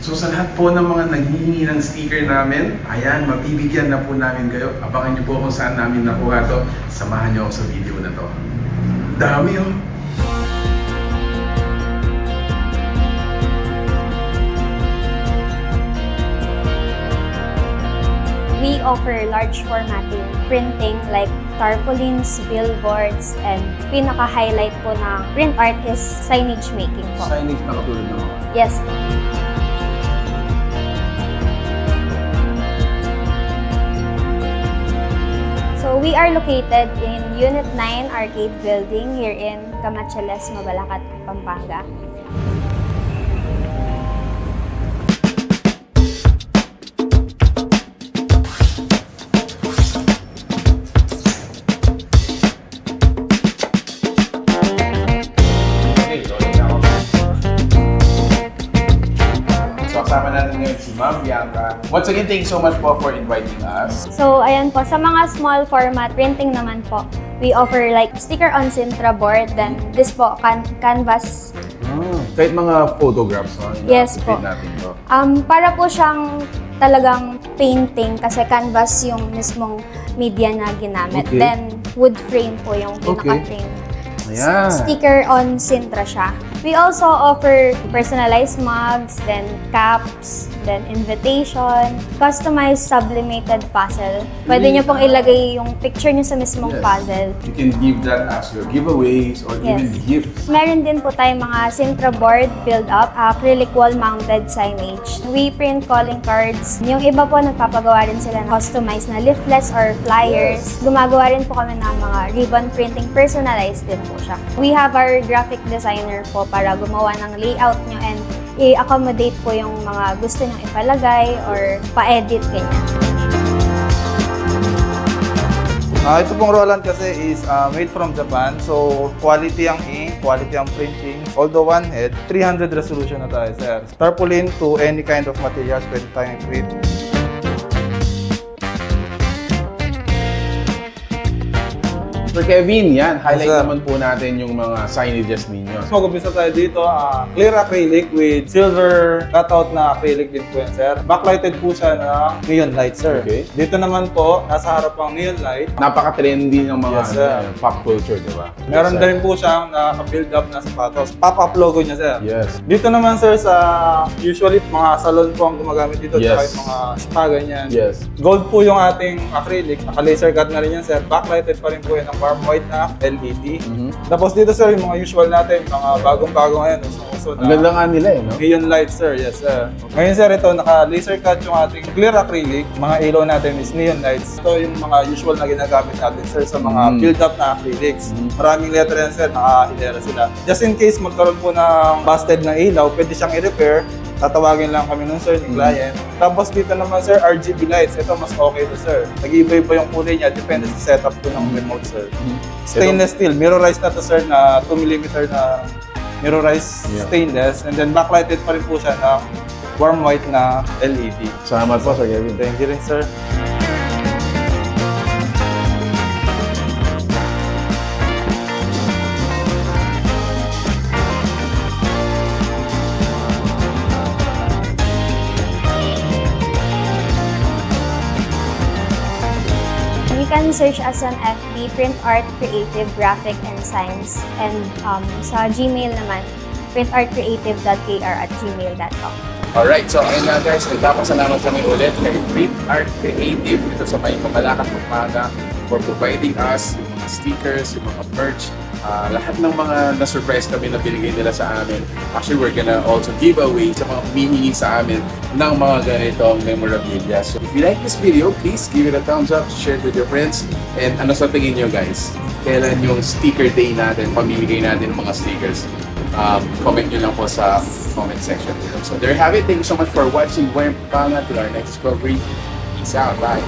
So sa lahat po ng mga naghihingi ng sticker namin, ayan, mabibigyan na po namin kayo. Abangan nyo po kung saan namin nakuha to. Samahan nyo ako sa video na to. Dami oh! We offer large formatting printing like tarpaulins, billboards, and pinaka-highlight po ng PrintArt is signage making po. Signage na katulad ng mga. Yes. So we are located in Unit 9 Arcade Building here in Camachiles, Mabalacat, Pampanga. Kasama natin ngayon si Ma'am Bianca. Once again, thank you so much po for inviting us. So, ayan po, sa mga small format printing naman po, we offer like sticker on Sintra board, then this po, canvas. Kahit mga photographs, no? Yes po. Natin to. Para po siyang talagang painting kasi canvas yung mismong media na ginamit. Okay. Then, wood frame po yung pinaka-frame. Ayan. Sticker on Sintra siya. We also offer personalized mugs, then caps, then invitation, customized sublimated puzzle. Pwede nyo pong ilagay yung picture nyo sa mismong puzzle. You can give that as your giveaways or even gifts. Meron din po tayong mga Sintra board build-up, acrylic wall-mounted signage. We print calling cards. Yung iba po nagpapagawa rin sila ng customized na leaflets or flyers. Gumagawa rin po kami ng mga ribbon printing, personalized din po siya. We have our graphic designer po para gumawa ng layout nyo and i-accommodate po yung mga gusto nyong ipalagay or pa-edit ganyan. Ito pong Roland kasi is made from Japan. So, quality ang ink, quality ang printing. Although one head, 300 resolution na tayo, sir. Tarpaulin to any kind of materials, pwede tayong print. Sir Kevin, yan. Highlight naman po natin yung mga signages ninyo. Mag-umpisa tayo dito, clear acrylic with silver cutout na acrylic din po yan, sir. Backlighted po siya ng neon light, sir. Okay. Dito naman po, nasa harap ang neon light. Napaka-trendy ng mga Yes, pop culture, di ba? Meron din po siyang naka-build up na sapatos. Pop-up logo niya, sir. Yes. Dito naman, sir, sa usually mga salon po ang gumagamit dito. Yes. Tsaka yung mga spa, ganyan. Yes. Gold po yung ating acrylic. Naka-laser cut na rin yan, sir. Backlighted pa rin po yan ng warm white na LED. Tapos dito, sir, yung mga usual natin, mga bagong-bago ngayon, usong-uso na Ang ganda nga nila eh, no? neon light, sir. Yes, sir. Ngayon, sir, ito, naka-laser cut yung ating clear acrylic. Mga ilaw natin is neon lights. Ito yung mga usual na ginagamit natin, sir, sa mga build-up na acrylics. Maraming letter yan, sir, naka-hilera sila. Just in case magkaroon po ng busted na ilaw, pwede siyang i-repair. Tatawagin lang kami nun, sir, ni client. Tapos dito naman, sir, RGB lights. Ito, mas okay to, sir. Nag-iiba-iba yung kulay niya. Depende sa setup ko ng remote, sir. Stainless steel. Mirrorized na to, sir, na 2mm na mirrorized stainless. And then backlighted pa rin po siya na warm white na LED. Salamat po, Sir Kevin. Thank you rin, sir. You can search us on FB, PrintArt Creative Graphic and Science, and sa Gmail naman, printartcreative.kr@gmail.com. Alright, so ayun na guys, nagpapasalamat kami ulit kay PrintArt Creative dito sa may Mabalacat, Pampanga for providing us yung mga stickers, yung mga merch, lahat ng mga na-surprise kami na binigay nila sa amin. Actually, we're gonna also give away sa mga humihingi sa amin ng mga ganitong memorabilia. So if you like this video, please give it a thumbs up, share it with your friends, and ano sa tingin nyo guys? Kailan yung sticker day natin, pamimigay natin ng mga stickers? Comment nyo lang po sa comment section. So there you have it. Thank you so much for watching Pampanga. Till our next discovery. Peace out. Bye.